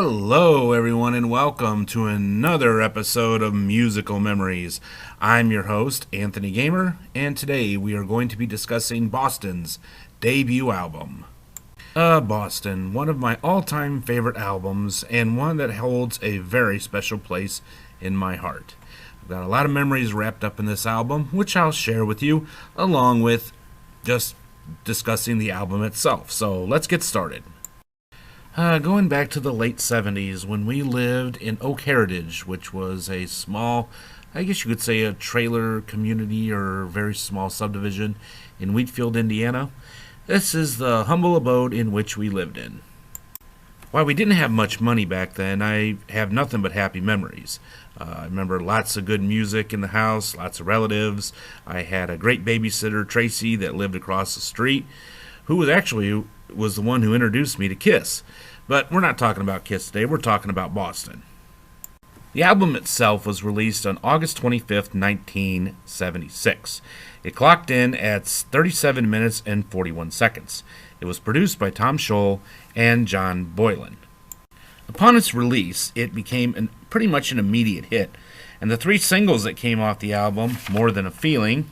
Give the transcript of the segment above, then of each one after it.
Hello, everyone, and welcome to another episode of Musical Memories. I'm your host, Anthony Gamer, and today we are going to be discussing Boston's debut album. Boston, one of my all-time favorite albums, and one that holds a very special place in my heart. I've got a lot of memories wrapped up in this album, which I'll share with you, along with just discussing the album itself. So let's get started. Going back to the late 70s when we lived in Oak Heritage, which was a small, I guess you could say a trailer community or very small subdivision in Wheatfield, Indiana. This is the humble abode in which we lived in. While we didn't have much money back then, I have nothing but happy memories. I remember lots of good music in the house, lots of relatives. I had a great babysitter, Tracy, that lived across the street, who was the one who introduced me to Kiss. But we're not talking about Kiss today, we're talking about Boston. The album itself was released on August 25th, 1976. It clocked in at 37 minutes and 41 seconds. It was produced by Tom Scholz and John Boylan. Upon its release, it became pretty much an immediate hit, and the three singles that came off the album, More Than a Feeling,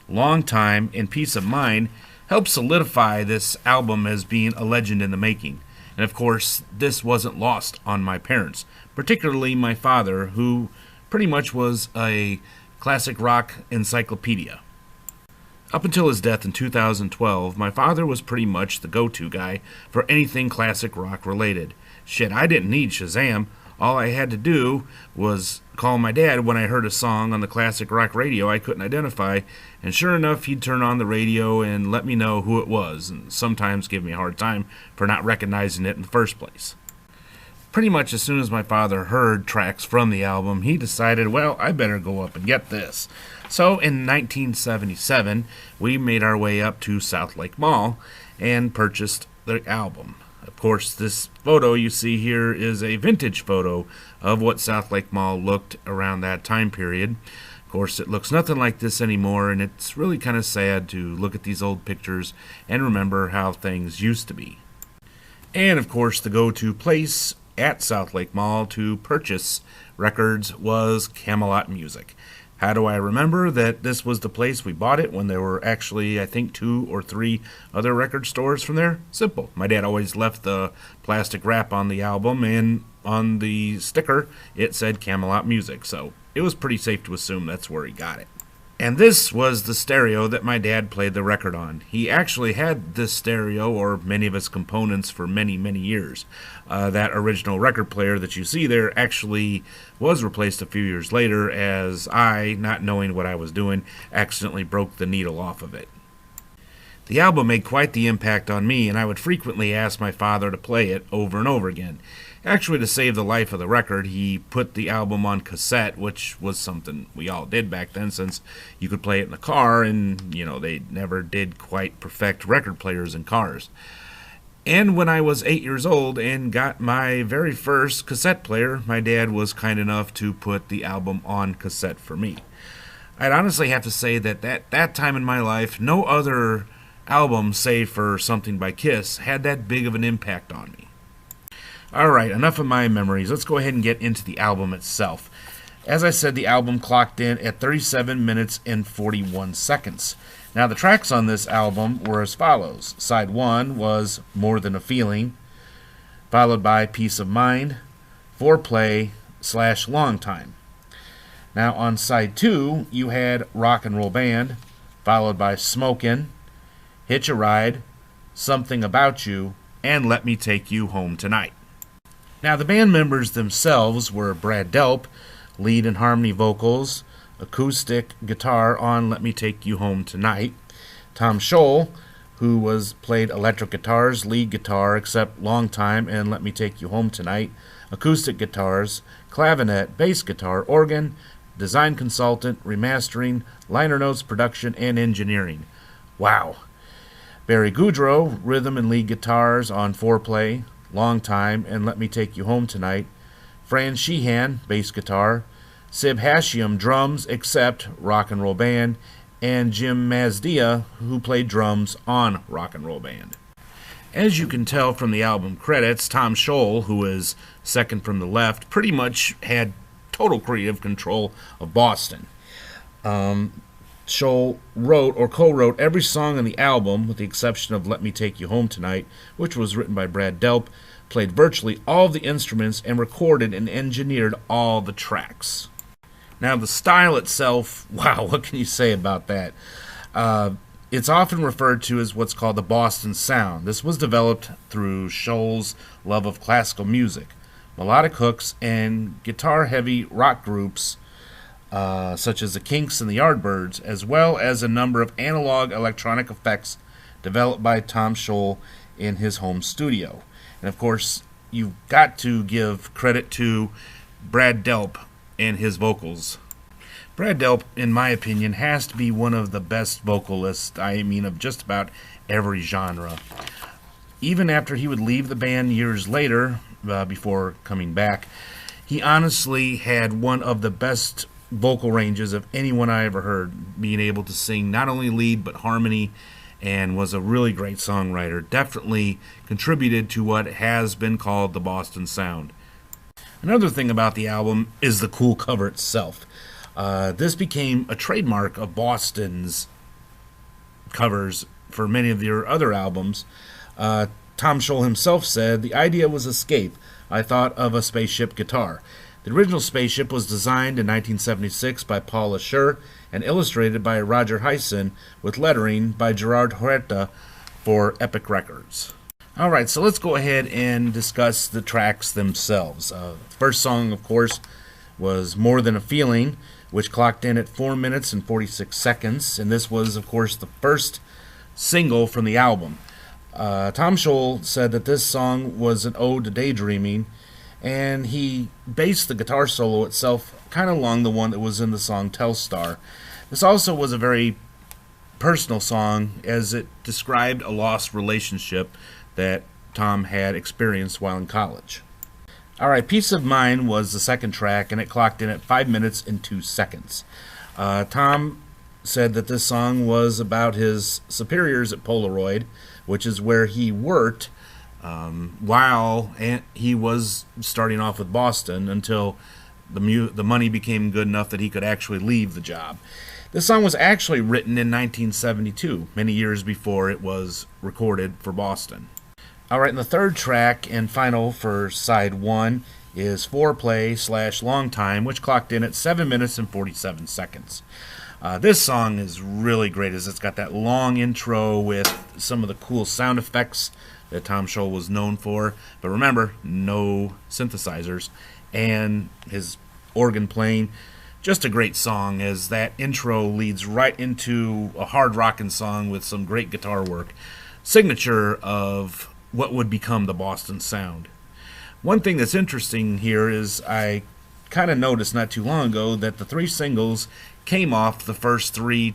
Long Time, and Peace of Mind, helped solidify this album as being a legend in the making. And of course, this wasn't lost on my parents, particularly my father, who pretty much was a classic rock encyclopedia. Up until his death in 2012, my father was pretty much the go-to guy for anything classic rock related. Shit, I didn't need Shazam. All I had to do was call my dad when I heard a song on the classic rock radio I couldn't identify, and sure enough, he'd turn on the radio and let me know who it was, and sometimes give me a hard time for not recognizing it in the first place. Pretty much as soon as my father heard tracks from the album, he decided, well, I better go up and get this. So in 1977, we made our way up to South Lake Mall and purchased the album. Of course, this photo you see here is a vintage photo of what South Lake Mall looked around that time period. Of course, it looks nothing like this anymore, and it's really kind of sad to look at these old pictures and remember how things used to be. And of course, the go-to place at South Lake Mall to purchase records was Camelot Music. How do I remember that this was the place we bought it when there were actually, I think, 2 or 3 other record stores from there? Simple. My dad always left the plastic wrap on the album, and on the sticker it said Camelot Music, so it was pretty safe to assume that's where he got it. And this was the stereo that my dad played the record on. He actually had this stereo, or many of its components, for many, many years. That original record player that you see there actually was replaced a few years later, as I, not knowing what I was doing, accidentally broke the needle off of it. The album made quite the impact on me, and I would frequently ask my father to play it over and over again. Actually, to save the life of the record, he put the album on cassette, which was something we all did back then, since you could play it in the car, and, they never did quite perfect record players in cars. And when I was 8 years old and got my very first cassette player, my dad was kind enough to put the album on cassette for me. I'd honestly have to say that that time in my life, no other album, save for something by Kiss, had that big of an impact on me. Alright, enough of my memories. Let's go ahead and get into the album itself. As I said, the album clocked in at 37 minutes and 41 seconds. Now, the tracks on this album were as follows. Side 1 was More Than a Feeling, followed by Peace of Mind, Foreplay / Long Time. Now, on side 2, you had Rock and Roll Band, followed by Smokin', Hitch a Ride, Something About You, and Let Me Take You Home Tonight. Now, the band members themselves were Brad Delp, lead and harmony vocals, acoustic guitar on Let Me Take You Home Tonight, Tom Scholz, who played electric guitars, lead guitar, except Long Time and Let Me Take You Home Tonight, acoustic guitars, clavinet, bass guitar, organ, design consultant, remastering, liner notes, production, and engineering. Wow. Barry Goudreau, rhythm and lead guitars on Foreplay, Long Time, and Let Me Take You Home Tonight. Fran Sheehan, bass guitar. Sib Hashiam, drums, except Rock and Roll Band. And Jim Mazdia, who played drums on Rock and Roll Band. As you can tell from the album credits, Tom Scholl, who is second from the left, pretty much had total creative control of Boston. Scholl wrote or co-wrote every song on the album, with the exception of Let Me Take You Home Tonight, which was written by Brad Delp, played virtually all of the instruments, and recorded and engineered all the tracks. Now, the style itself, wow, what can you say about that? It's often referred to as what's called the Boston sound. This was developed through Scholl's love of classical music, melodic hooks, and guitar-heavy rock groups such as the Kinks and the Yardbirds, as well as a number of analog electronic effects developed by Tom Scholl in his home studio. And of course, you've got to give credit to Brad Delp and his vocals. Brad Delp, in my opinion, has to be one of the best vocalists, of just about every genre. Even after he would leave the band years later, before coming back, he honestly had one of the best vocal ranges of anyone I ever heard, being able to sing not only lead but harmony, and was a really great songwriter. Definitely contributed to what has been called the Boston sound. Another thing about the album is the cool cover itself. This became a trademark of Boston's covers for many of their other albums. Tom Scholl himself said, "The idea was escape. I thought of a spaceship guitar. The original spaceship was designed in 1976 by Paul Asher and illustrated by Roger Hyson, with lettering by Gerard Huerta for Epic Records." Alright, so let's go ahead and discuss the tracks themselves. The first song, of course, was More Than a Feeling, which clocked in at 4 minutes and 46 seconds, and this was, of course, the first single from the album. Tom Scholl said that this song was an ode to daydreaming, and he based the guitar solo itself kind of along the one that was in the song Telstar. This also was a very personal song, as it described a lost relationship that Tom had experienced while in college. Alright, Peace of Mind was the second track, and it clocked in at 5 minutes and 2 seconds. Tom said that this song was about his superiors at Polaroid, which is where he worked while he was starting off with Boston, until the money became good enough that he could actually leave the job. This song was actually written in 1972, many years before it was recorded for Boston. Alright, and the third track and final for side 1 is Foreplay / Long Time, which clocked in at 7 minutes and 47 seconds. This song is really great, as it's got that long intro with some of the cool sound effects that Tom Scholl was known for. But remember, no synthesizers, and his organ playing. Just a great song, as that intro leads right into a hard rockin' song with some great guitar work. Signature of what would become the Boston sound. One thing that's interesting here is I kind of noticed not too long ago that the 3 singles came off the first 3,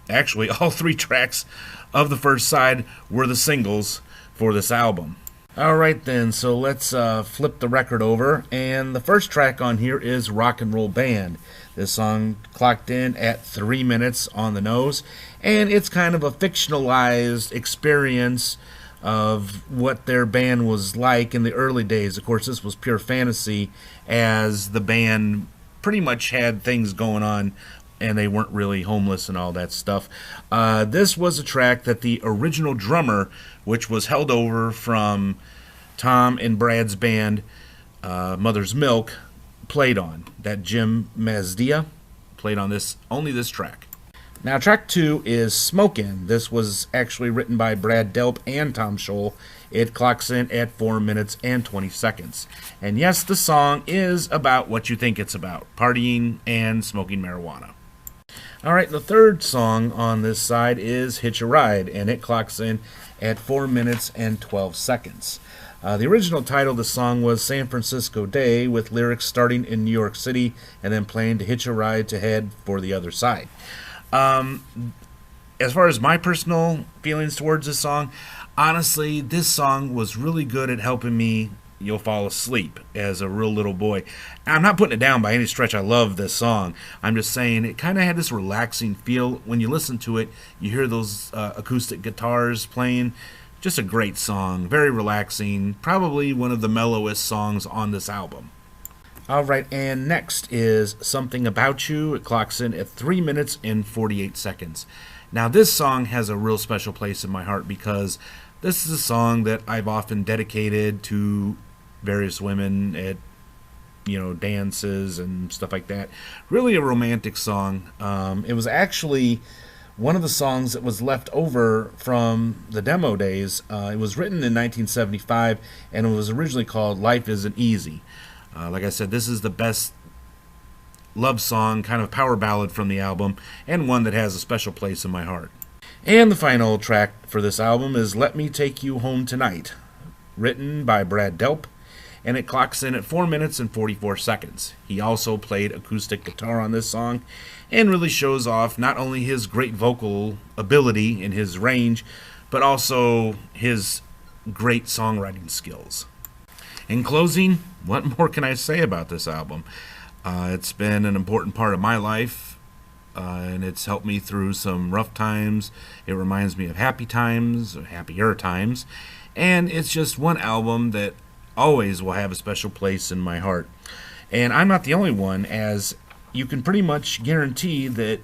actually all 3 tracks of the first side were the singles for this album. Alright then, so let's flip the record over, and the first track on here is Rock and Roll Band. This song clocked in at 3 minutes on the nose, and it's kind of a fictionalized experience of what their band was like in the early days. Of course, this was pure fantasy, as the band pretty much had things going on and they weren't really homeless and all that stuff. This was a track that the original drummer, which was held over from Tom and Brad's band, Mother's Milk, played on. That Jim Mazdia played on only this track. Now, track 2 is Smokin'. This was actually written by Brad Delp and Tom Scholl. It clocks in at 4 minutes and 20 seconds. And yes, the song is about what you think it's about, partying and smoking marijuana. Alright, the third song on this side is Hitch a Ride, and it clocks in at 4 minutes and 12 seconds. The original title of the song was San Francisco Day, with lyrics starting in New York City and then playing to hitch a ride to head for the other side. As far as my personal feelings towards this song, honestly, this song was really good at helping me fall asleep as a real little boy. I'm not putting it down by any stretch. I love this song. I'm just saying it kind of had this relaxing feel. When you listen to it, you hear those acoustic guitars playing, Just a great song, very relaxing, probably one of the mellowest songs on this album. Alright, and next is Something About You. It clocks in at 3 minutes and 48 seconds. Now, this song has a real special place in my heart because this is a song that I've often dedicated to various women at, dances and stuff like that. Really a romantic song. It was actually one of the songs that was left over from the demo days. It was written in 1975, and it was originally called Life Isn't Easy. Like I said, this is the best love song, kind of power ballad from the album, and one that has a special place in my heart. And the final track for this album is Let Me Take You Home Tonight, written by Brad Delp, and it clocks in at 4 minutes and 44 seconds. He also played acoustic guitar on this song, and really shows off not only his great vocal ability and his range, but also his great songwriting skills. In closing, what more can I say about this album? It's been an important part of my life, and it's helped me through some rough times. It reminds me of happy times, or happier times, and it's just one album that always will have a special place in my heart. And I'm not the only one, as you can pretty much guarantee that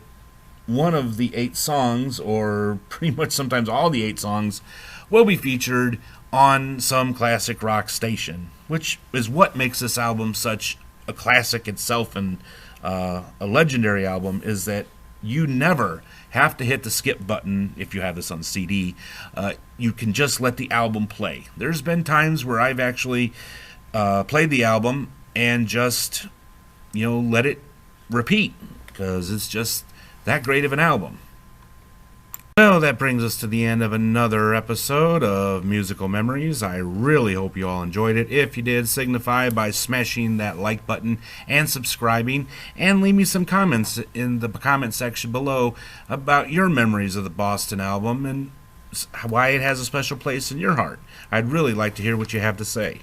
one of the 8 songs, or pretty much sometimes all the 8 songs, will be featured on some classic rock station, which is what makes this album such a classic itself and a legendary album, is that you never have to hit the skip button if you have this on CD. You can just let the album play. There's been times where I've actually played the album and just, let it repeat, because it's just that great of an album. Well, that brings us to the end of another episode of Musical Memories. I really hope you all enjoyed it. If you did, signify by smashing that like button and subscribing, and leave me some comments in the comment section below about your memories of the Boston album and why it has a special place in your heart. I'd really like to hear what you have to say.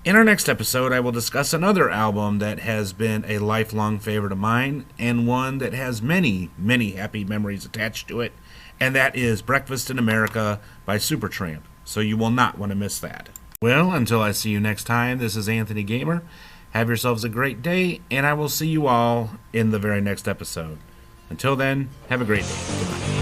In our next episode, I will discuss another album that has been a lifelong favorite of mine, and one that has many, many happy memories attached to it, and that is Breakfast in America by Supertramp. So you will not want to miss that. Well, until I see you next time, this is Anthony Gamer. Have yourselves a great day, and I will see you all in the very next episode. Until then, have a great day. Goodbye.